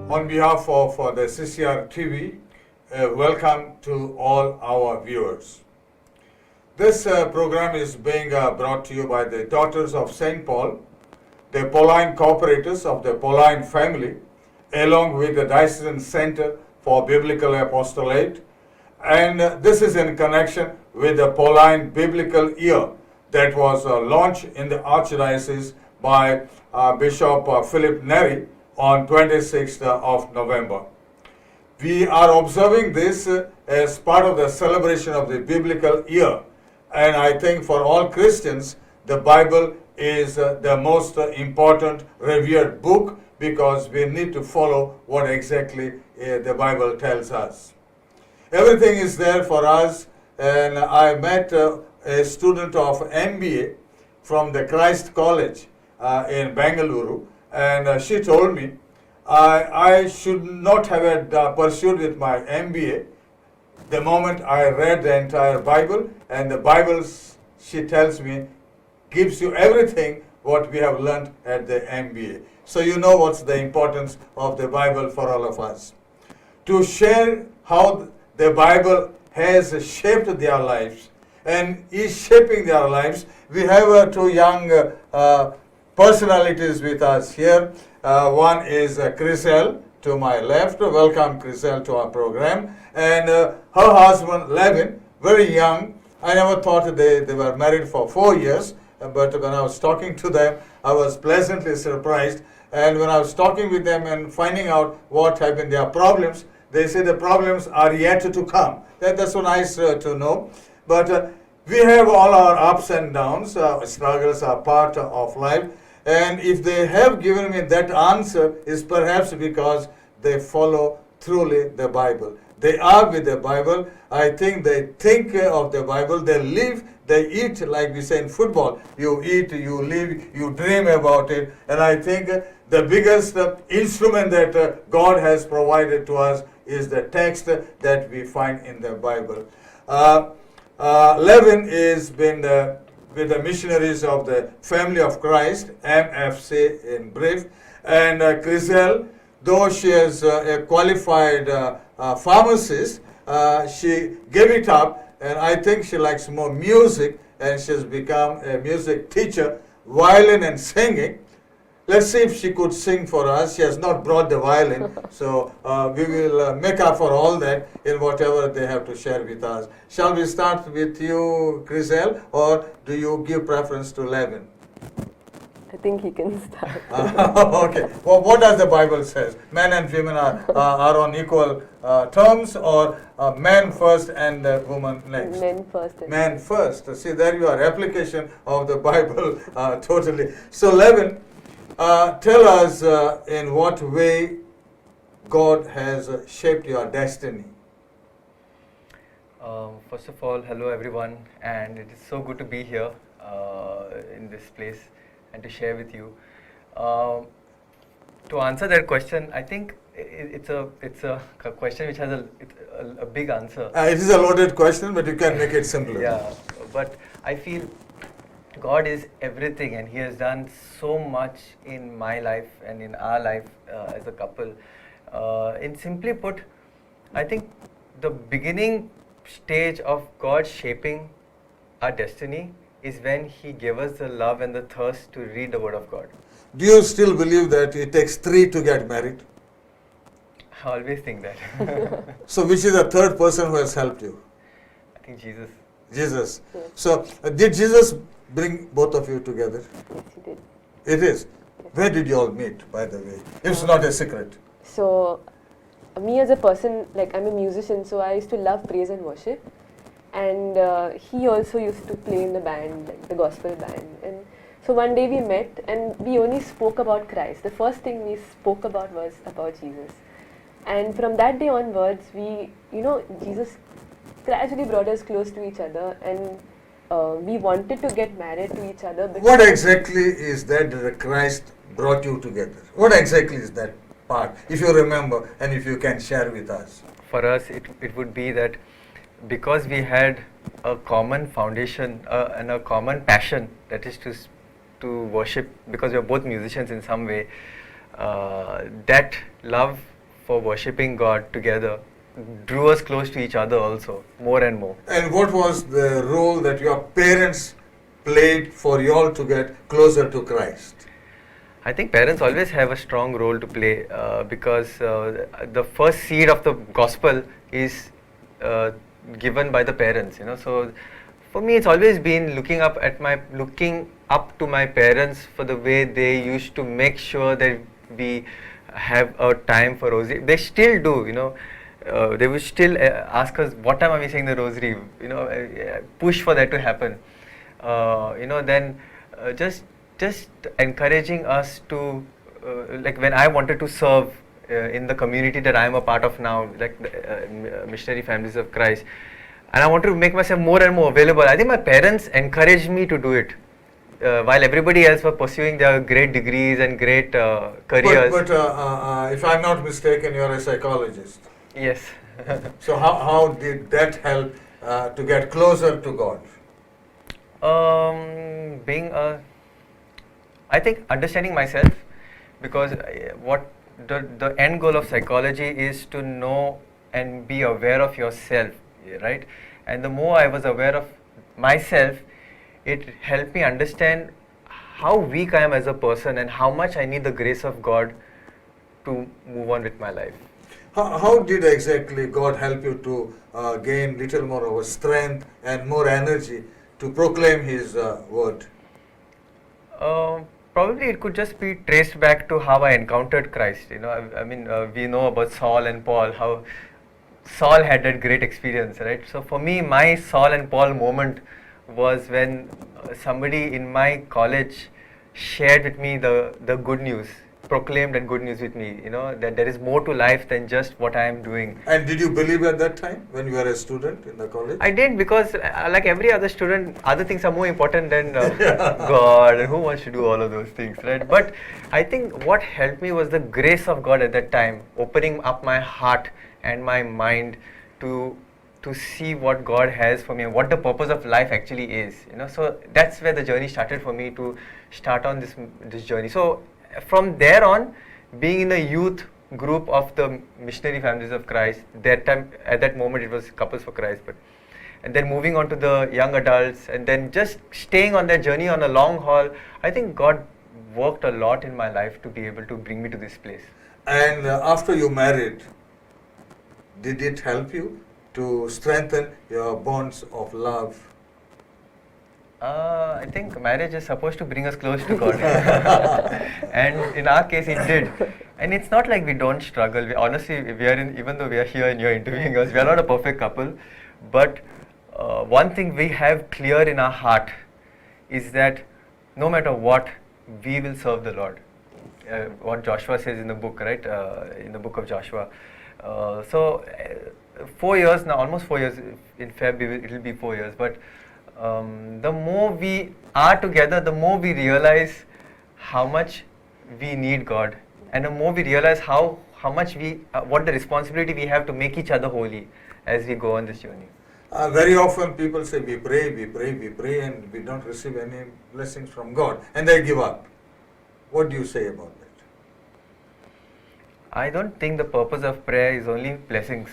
On behalf of the CCR TV, welcome to all our viewers. This program is being brought to you by the Daughters of St. Paul, the Pauline Cooperators of the Pauline family, along with the Diocesan Center for Biblical Apostolate. And this is in connection with the Pauline Biblical Year that was launched in the Archdiocese by Bishop Philip Neri on 26th of November. We are observing this as part of the celebration of the Biblical Year. And I think for all Christians, the Bible is the most important revered book because we need to follow what exactly the Bible tells us. Everything is there for us, and I met a student of MBA from the Christ College in Bengaluru, and she told me I should not have pursued with my MBA the moment I read the entire Bible, and the Bible, she tells me, gives you everything what we have learned at the MBA. So you know what's the importance of the Bible for all of us. To share how the Bible has shaped their lives and is shaping their lives, we have two young personalities with us here. One is Chriselle to my left. Welcome, Chriselle, to our program. And her husband, Levin, very young. I never thought they were married for 4 years, but when I was talking to them, I was pleasantly surprised. And when I was talking with them and finding out what have been their problems, they say the problems are yet to come. That's so nice to know. But we have all our ups and downs. Struggles are part of life. And if they have given me that answer, is perhaps because they follow truly the Bible. They are with the Bible. I think they think of the Bible. They live, they eat, like we say in football. You eat, you live, you dream about it. And I think the biggest instrument that God has provided to us is the text that we find in the Bible. Levin has been with the missionaries of the Family of Christ, MFC in brief. And Chriselle, though she is a qualified pharmacist, she gave it up, and I think she likes more music, and she has become a music teacher, violin and singing. Let's see if she could sing for us. She has not brought the violin, so we will make up for all that in whatever they have to share with us. Shall we start with you, Chriselle, or do you give preference to Levin? I think he can start. Okay. Well, what does the Bible says? Men and women are on equal terms, or men first and woman next? Men first. Men first. See, there you are. Application of the Bible totally. So, Levin, tell us in what way God has shaped your destiny. First of all, hello everyone, and it is so good to be here in this place and to share with you. To answer that question, I think it's a question which has a big answer. It is a loaded question, but you can make it simpler. Yeah, but I feel God is everything, and He has done so much in my life and in our life as a couple. In simply put, I think the beginning stage of God shaping our destiny is when He gave us the love and the thirst to read the Word of God. Do you still believe that it takes 3 to get married? I always think that. So which is the third person who has helped you? I think Jesus. Jesus. So did Jesus bring both of you together? Yes, he did. It is. Where did you all meet, by the way? It's not a secret. So, me as a person, like I'm a musician, so I used to love praise and worship. And he also used to play in the band, like the gospel band. And so one day we met and we only spoke about Christ. The first thing we spoke about was about Jesus. And from that day onwards, Jesus gradually brought us close to each other, and we wanted to get married to each other. What exactly is that Christ brought you together? What exactly is that part, if you remember and if you can share with us? For us, it would be that because we had a common foundation and a common passion, that is to worship, because we are both musicians in some way, that love for worshipping God together drew us close to each other also, more and more. And what was the role that your parents played for you all to get closer to Christ? I think parents always have a strong role to play because the first seed of the gospel is given by the parents, you know. So for me, it's always been looking up to my parents for the way they used to make sure that we have a time for rosary. They still do, you know. They would still ask us what time are we saying the rosary, you know, push for that to happen. Then just encouraging us to like when I wanted to serve in the community that I am a part of now, like the Missionary Families of Christ, and I wanted to make myself more and more available. I think my parents encouraged me to do it. While everybody else were pursuing their great degrees and great careers. But if I'm not mistaken, you're a psychologist. Yes. So how did that help to get closer to God? I think understanding myself, because what the end goal of psychology is to know and be aware of yourself, right? And the more I was aware of myself, it helped me understand how weak I am as a person and how much I need the grace of God to move on with my life. How did exactly God help you to gain little more of a strength and more energy to proclaim His word? Probably it could just be traced back to how I encountered Christ. You know, I mean, we know about Saul and Paul, how Saul had that great experience, right? So for me, my Saul and Paul moment was when somebody in my college shared with me the good news, proclaimed that good news with me, you know, that there is more to life than just what I am doing. And did you believe at that time when you were a student in the college? I did, because like every other student, other things are more important than God, and who wants to do all of those things, right? But I think what helped me was the grace of God at that time, opening up my heart and my mind to see what God has for me and what the purpose of life actually is, you know. So that's where the journey started for me to start on this journey. So from there on, being in the youth group of the Missionary Families of Christ, that time, at that moment it was Couples for Christ, and then moving on to the young adults, and then just staying on that journey on a long haul, I think God worked a lot in my life to be able to bring me to this place. And after you married, did it help you to strengthen your bonds of love? I think marriage is supposed to bring us close to God. And in our case, it did. And it's not like we don't struggle. Honestly, even though we are here and you're interviewing us, we are not a perfect couple. But one thing we have clear in our heart is that no matter what, we will serve the Lord. What Joshua says in the book, right? In the book of Joshua. 4 years now, almost 4 years. In February, it will be 4 years. But the more we are together, the more we realize how much we need God, and the more we realize how much what the responsibility we have to make each other holy as we go on this journey. Very often people say we pray, and we don't receive any blessings from God, and they give up. What do you say about that? I don't think the purpose of prayer is only blessings.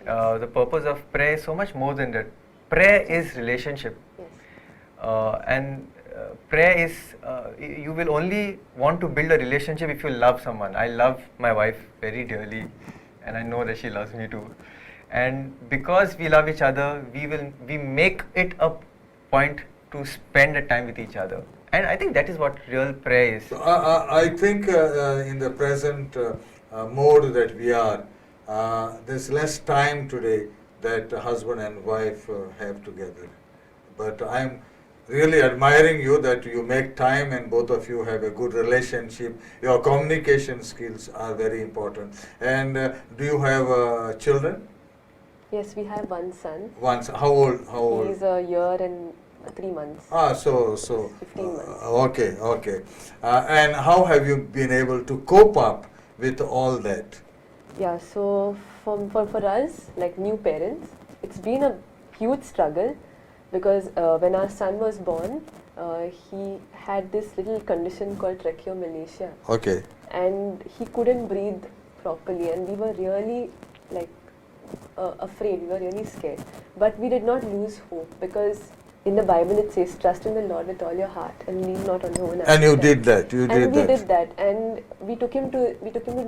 The purpose of prayer is so much more than that. Prayer is relationship. Yes. Prayer is, you will only want to build a relationship if you love someone. I love my wife very dearly, and I know that she loves me too. And because we love each other, we make it a point to spend a time with each other. And I think that is what real prayer is. So, I think in the present mode that we are, there's less time today that husband and wife have together. But I'm really admiring you that you make time and both of you have a good relationship. Your communication skills are very important. And do you have children? Yes, we have one son. One son. How old? He's a year and 3 months. So 15 months. Okay. And how have you been able to cope up with all that? Yeah, so for us, like new parents, it's been a huge struggle because when our son was born, he had this little condition called tracheomalacia. Okay. And he couldn't breathe properly, and we were really like afraid. We were really scared, but we did not lose hope, because in the Bible it says, "Trust in the Lord with all your heart and lean not on your own And you understanding." did that. You And did we that. did that, and we took him to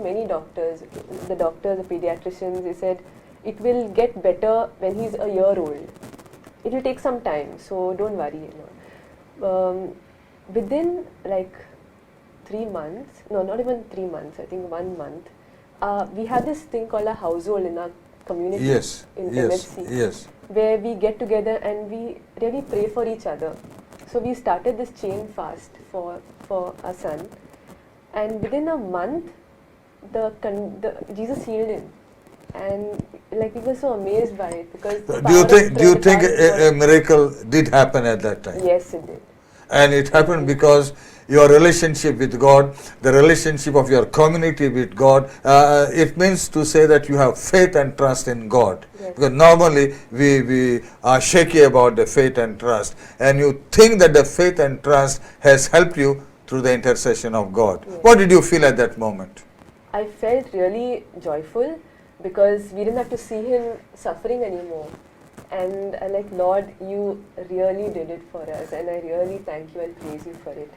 many doctors. The doctors, the pediatricians, they said it will get better when he's a year old. It will take some time, so don't worry. Within like 3 months, no, not even 3 months, I think 1 month, we had this thing called a household in our community Yes. in Yes. MFC, Yes. where we get together and we really pray for each other. So we started this chain fast for our son, and within a month, the Jesus healed him, and like we were so amazed by it, because the Do you power of think? Do you prayer, think the power of a God- miracle did happen at that time? Yes, it did. And it happened because your relationship with God, the relationship of your community with God, it means to say that you have faith and trust in God. Yes. Because normally we are shaky about the faith and trust, and you think that the faith and trust has helped you through the intercession of God. Yes. What did you feel at that moment? I felt really joyful, because we didn't have to see him suffering anymore. And I like, Lord, you really did it for us, and I really thank you and praise you for it.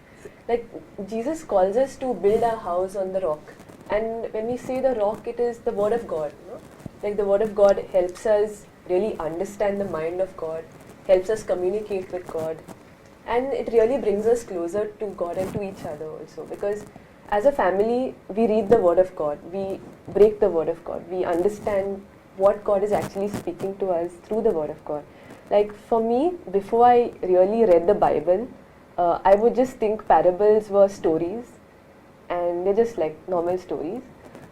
Like, Jesus calls us to build our house on the rock. And when we say the rock, it is the Word of God. No? Like, the Word of God helps us really understand the mind of God, helps us communicate with God. And it really brings us closer to God and to each other also. Because as a family, we read the Word of God, we break the Word of God, we understand what God is actually speaking to us through the Word of God. Like for me, before I really read the Bible, I would just think parables were stories, and they're just like normal stories.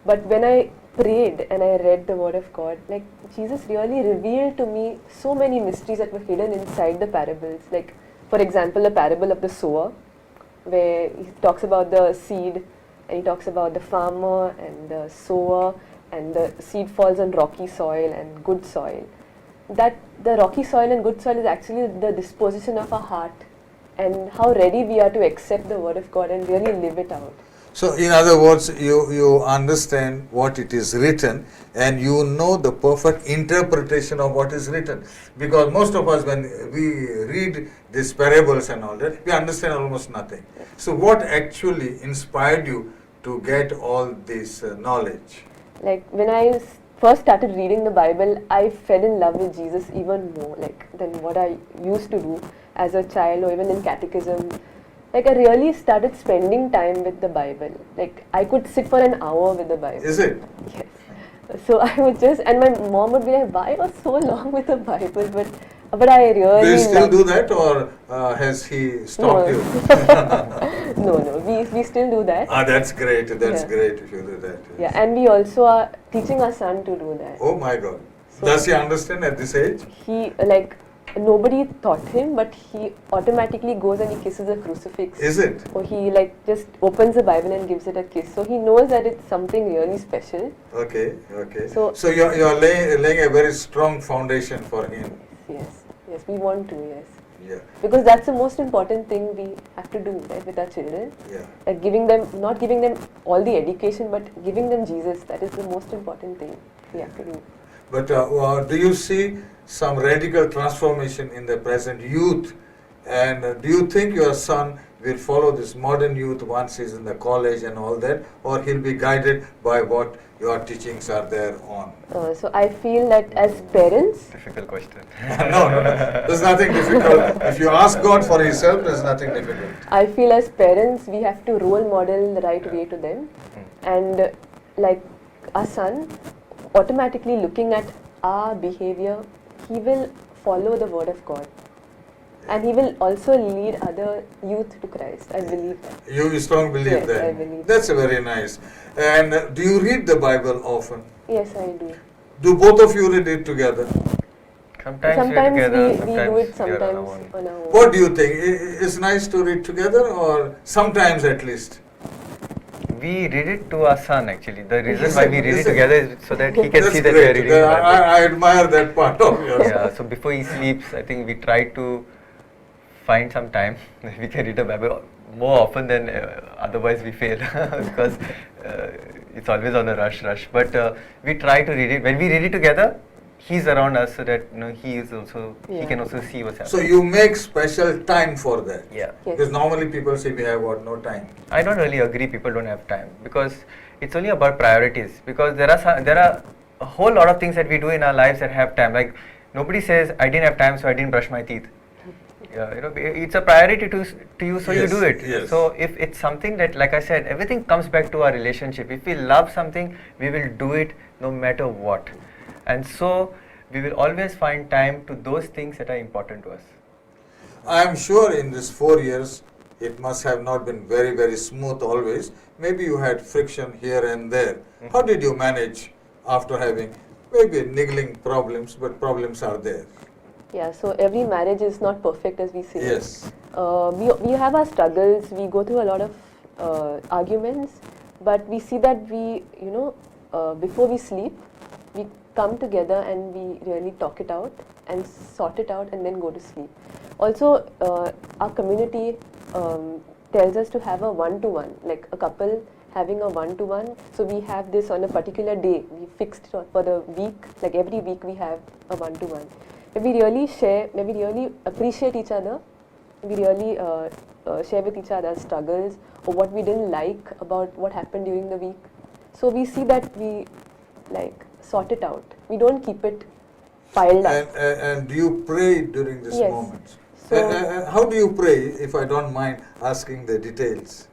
But when I prayed and I read the Word of God, like Jesus really revealed to me so many mysteries that were hidden inside the parables. Like, for example, the parable of the sower, where he talks about the seed, and he talks about the farmer and the sower, and the seed falls on rocky soil and good soil. That the rocky soil and good soil is actually the disposition of our heart, and how ready we are to accept the Word of God and really live it out. So, in other words, you understand what it is written, and you know the perfect interpretation of what is written. Because most of us, when we read these parables and all that, we understand almost nothing. So, what actually inspired you to get all this knowledge? Like when I first started reading the Bible, I fell in love with Jesus even more, like than what I used to do as a child or even in catechism. Like I really started spending time with the Bible. Like I could sit for an hour with the Bible. Is it? Yes. So I would just, and my mom would be like, "Why you're so long with the Bible?" But I really Do you still loved- do that, or has he stopped No. you? No, we still do that. That's great. That's Yeah. great if you do that. Yes. Yeah, and we also are teaching our son to do that. Oh my God. So- Does he understand at this age? He like nobody taught him, but he automatically goes and he kisses a crucifix. Is it? Or he like just opens the Bible and gives it a kiss. So he knows that it's something really special. Okay, okay. So- So you're laying a very strong foundation for him. Yes, we want to, yes. Yeah, Because that's the most important thing we have to do, right, with our children. yeah. Not giving them all the education, but giving them Jesus. That is the most important thing we have to do. But do you see some radical transformation in the present youth? And do you think your son will follow this modern youth once he's in the college and all that, or he'll be guided by what your teachings are there on? So I feel that as parents, Difficult question. No. There's nothing difficult. If you ask God for himself, there's nothing difficult. I feel as parents we have to role model the right way to them, and like our son, automatically looking at our behavior, he will follow the Word of God, and he will also lead other youth to Christ. I believe that. You strongly believe Yes, that? I believe. That's very nice. And do you read the Bible often? Yes, I do. Do both of you read it together? Sometimes, Sometimes we're together, we do it we are on sometimes our own. on our own. What do you think? It's nice to read together, or sometimes at least? We read it to our son actually. The reason Is why it- we read is it it? together is so that he can That's see that we are great. reading the Bible. I admire that part of yours. Yeah, so before he sleeps, I think we try to find some time that we can read the Bible more often than otherwise we fail because it's always on a rush. But we try to read it. When we read it together, he's around us so that he is also he Yeah. can also see what's So happening. you make special time for that. Yeah. Yes. Because normally people say we have what, no time. I don't really agree people don't have time, because it's only about priorities. Because there are a whole lot of things that we do in our lives that have time. Like nobody says I didn't have time, so I didn't brush my teeth. Yeah, it's a priority to you, so you Yes, do it. yes. So if it's something that, like I said, everything comes back to our relationship. If we love something, we will do it no matter what, and so we will always find time to those things that are important to us. I am sure in these 4 years, it must have not been very, very smooth always. Maybe you had friction here and there. How did you manage after having maybe niggling problems, but problems are there? Yeah, so every marriage is not perfect, as we say. Yes. We have our struggles, we go through a lot of arguments, but we see that before we sleep, we come together and we really talk it out and sort it out and then go to sleep. Also, our community tells us to have a one-to-one, like a couple having a one-to-one. So we have this on a particular day. We fixed it for the week, like every week we have a one-to-one. Where we really share, where we really appreciate each other, we really share with each other struggles or what we didn't like about what happened during the week. So we see that we like sort it out. We don't keep it piled up. And do you pray during this Yes. moment? So- And how do you pray, if I don't mind asking the details?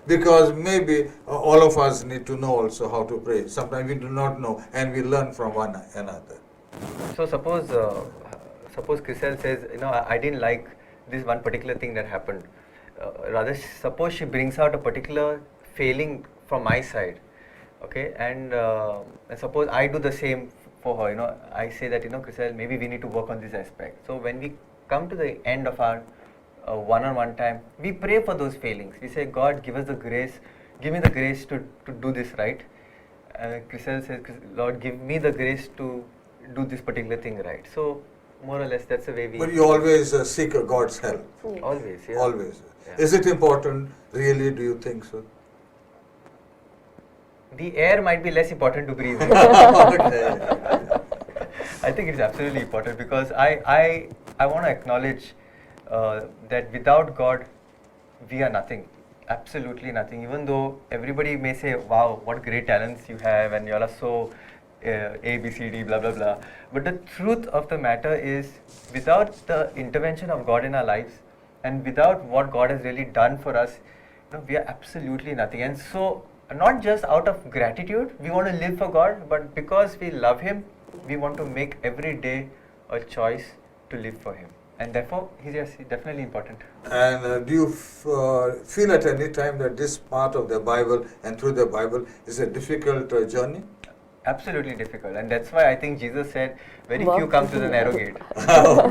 Because maybe all of us need to know also how to pray. Sometimes we do not know and we learn from one another. So suppose Chriselle says, I didn't like this one particular thing that happened. Rather, suppose she brings out a particular failing from my side, okay, and suppose I do the same for her. I say that, Chriselle, maybe we need to work on this aspect. So when we come to the end of our one-on-one time, we pray for those failings. We say, God, give us the grace, give me the grace to do this right. Chriselle says, Lord, give me the grace to do this particular thing right. So more or less that's the way we. But you always seek God's help. Yes. Always, yeah. Always. Yeah. Is it important, really, do you think so? The air might be less important to breathe. Okay. I think it's absolutely important, because I want to acknowledge that without God, we are nothing. Absolutely nothing. Even though everybody may say, wow, what great talents you have, and you all are so A, B, C, D, blah, blah, blah. But the truth of the matter is, without the intervention of God in our lives, and without what God has really done for us, we are absolutely nothing. And so, not just out of gratitude, we want to live for God, but because we love Him, we want to make every day a choice to live for Him. And therefore, he's definitely important. And do you feel at any time that this part of the Bible and through the Bible is a difficult journey? Absolutely difficult, and that's why I think Jesus said, "Very Walk few come to through the the narrow narrow gate."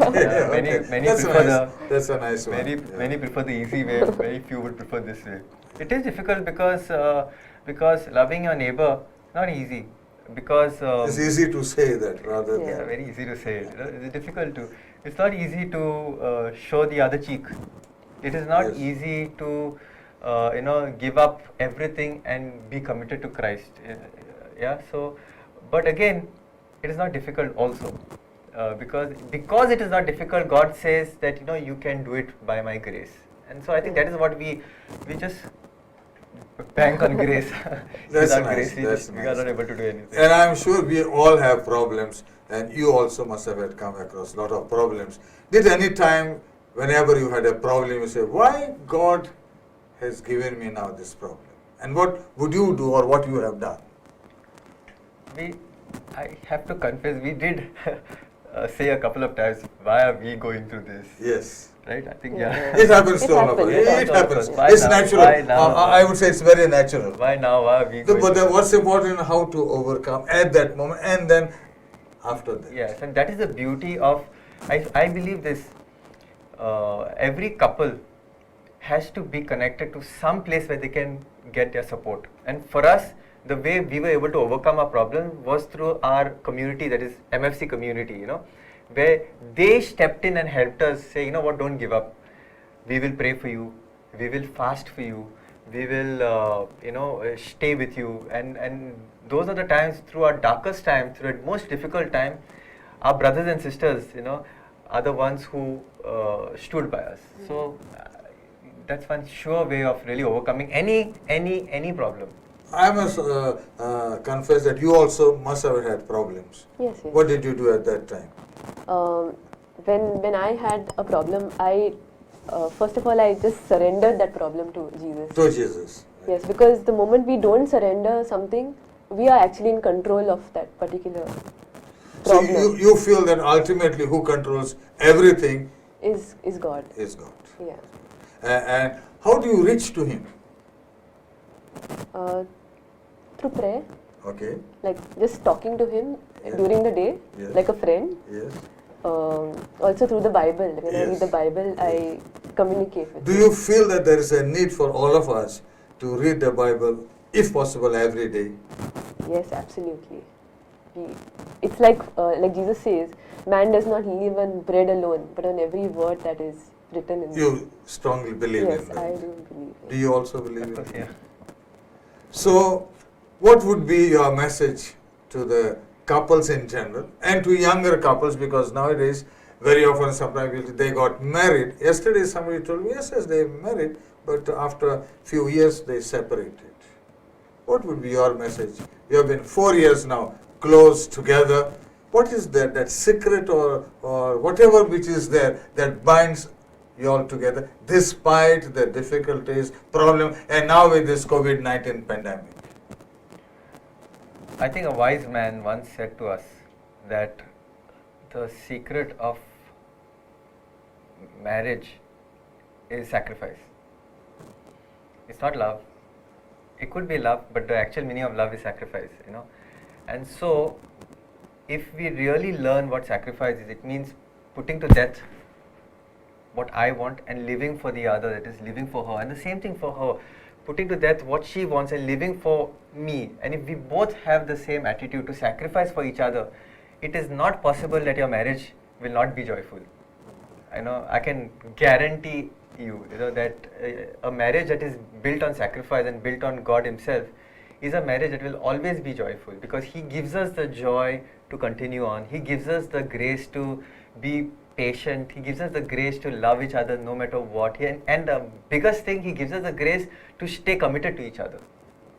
Okay, Many okay. That's prefer nice. That's a nice one. Many prefer the easy way. Very few would prefer this way. It is difficult because loving your neighbor not easy, because It's easy to say that rather than. yeah, very easy to say it. It's difficult to. It's not easy to show the other cheek. It is not Yes. easy to give up everything and be committed to Christ. Yeah. So, but again, it is not difficult also, because it is not difficult. God says that you can do it by my grace, and so I think that is what we just bank on grace. That's Without nice, grace, that's we are nice. not able to do anything. And I'm sure we all have problems, and you also must have had come across a lot of problems. Did any time, whenever you had a problem, you say, why God has given me now this problem? And what would you do or what you have done? I have to confess, we did say a couple of times, why are we going through this? Yes. Right? I think, Yeah. yeah. It happens It to all of us. happens. It happens. Why It's now? natural. Why now? I would say it's very natural. Why now? Why are we going But through this? what's important, how to overcome at that moment and then after that. Yes, and that is the beauty of, I believe this, every couple has to be connected to some place where they can get their support. And for us, the way we were able to overcome our problem was through our community, that is MFC community, where they stepped in and helped us say, what, don't give up. We will pray for you. We will fast for you. we will stay with you, and those are the times, through our darkest time, through our most difficult time, our brothers and sisters, are the ones who stood by us. So that's one sure way of really overcoming any problem. I must confess that you also must have had problems. Yes, yes. What did you do at that time? When I had a problem, I first of all I just surrendered that problem to Jesus. To Jesus. Yes, because the moment we don't surrender something, we are actually in control of that particular So problem. you feel that ultimately who controls everything Is God. is God. Yeah. And how do you reach to Him? Through prayer, Okay. like just talking to Him Yeah. during the day, Yes. like a friend. Yes. Also through the Bible. When I read Yes. the Bible, I communicate with Do Him. you feel that there is a need for all of us to read the Bible, if possible, every day? Yes, absolutely. It's like Jesus says, man does not live on bread alone, but on every word that is written in. You strongly believe Yes, in that. I do believe. Do you also believe Of in course, that? yeah. So, what would be your message to the couples in general and to younger couples? Because nowadays, very often, sometimes they got married. Yesterday, somebody told me, yes, they married, but after a few years, they separated. What would be your message? You have been 4 years now close together. What is that secret or whatever which is there that binds you all together despite the difficulties, problem, and now with this COVID-19 pandemic? I think a wise man once said to us that the secret of marriage is sacrifice. It's not love. It could be love, but the actual meaning of love is sacrifice, And so, if we really learn what sacrifice is, it means putting to death what I want and living for the other, that is living for her. And the same thing for her, putting to death what she wants and living for me. And if we both have the same attitude to sacrifice for each other, it is not possible that your marriage will not be joyful. I can guarantee you, that a marriage that is built on sacrifice and built on God Himself is a marriage that will always be joyful, because He gives us the joy to continue on. He gives us the grace to be patient. He gives us the grace to love each other no matter what. And the biggest thing, He gives us the grace to stay committed to each other.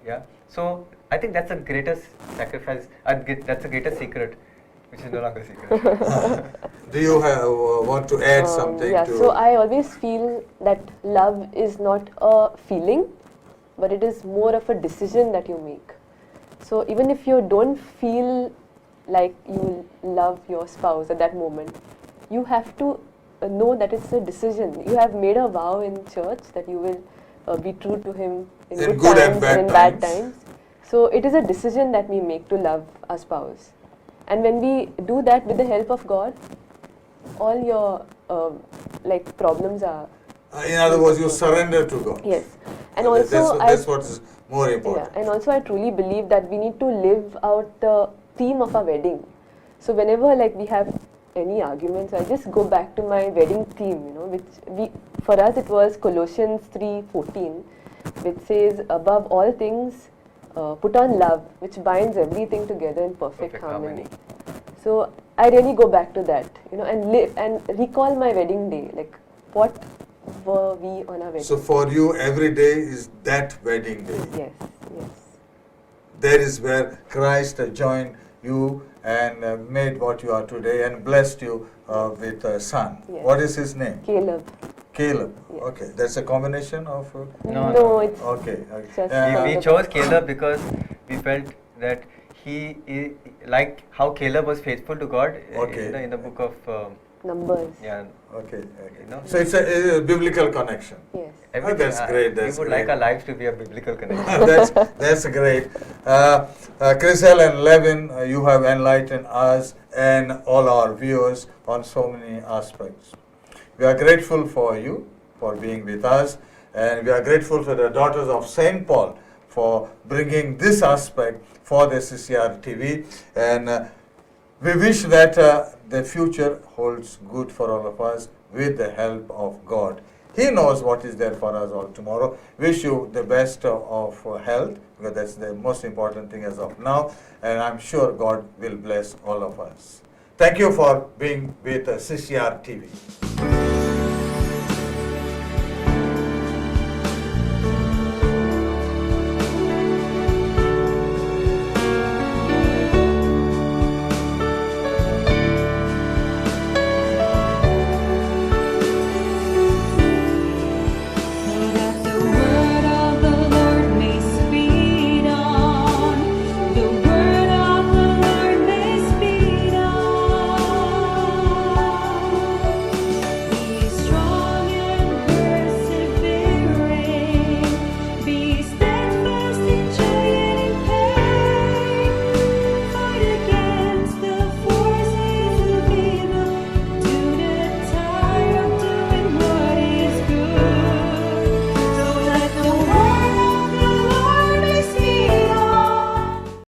Yeah. So I think that's the greatest sacrifice. That's the greatest secret, which is no longer a secret. Do you want to add something Yeah, to? so I always feel that love is not a feeling, but it is more of a decision that you make. So even if you don't feel like you love your spouse at that moment, you have to know that it's a decision. You have made a vow in church that you will be true to him in good times and in bad times. So it is a decision that we make to love our spouse. And when we do that with the help of God, all your problems are. In other words, you surrender to God. Yes. And also that's what is more important. Yeah, and also I truly believe that we need to live out the theme of our wedding. So whenever we have any arguments, I just go back to my wedding theme, which for us it was Colossians 3:14, which says, above all things, put on love, which binds everything together in perfect harmony. So I really go back to that, and live and recall my wedding day, like what were we on our wedding. So for you, every day is that wedding day. Yes, yes. That is where Christ joined you and made what you are today and blessed you with a son. Yes. What is his name? Caleb. Caleb. Yes. Okay, that's a combination of. No. It's Okay. just We chose Caleb because we felt that he like how Caleb was faithful to God Okay. in the book of numbers. yeah. Okay. So it's a biblical connection. Yes. Everything, that's great, that's we would great. like our lives to be a biblical connection. That's great. Chriselle and Levin, you have enlightened us and all our viewers on so many aspects. We are grateful for you for being with us, and we are grateful to the Daughters of St. Paul for bringing this aspect for the CCR TV, and we wish that the future holds good for all of us with the help of God. He knows what is there for us all tomorrow. Wish you the best of health, because that's the most important thing as of now. And I'm sure God will bless all of us. Thank you for being with CCR TV.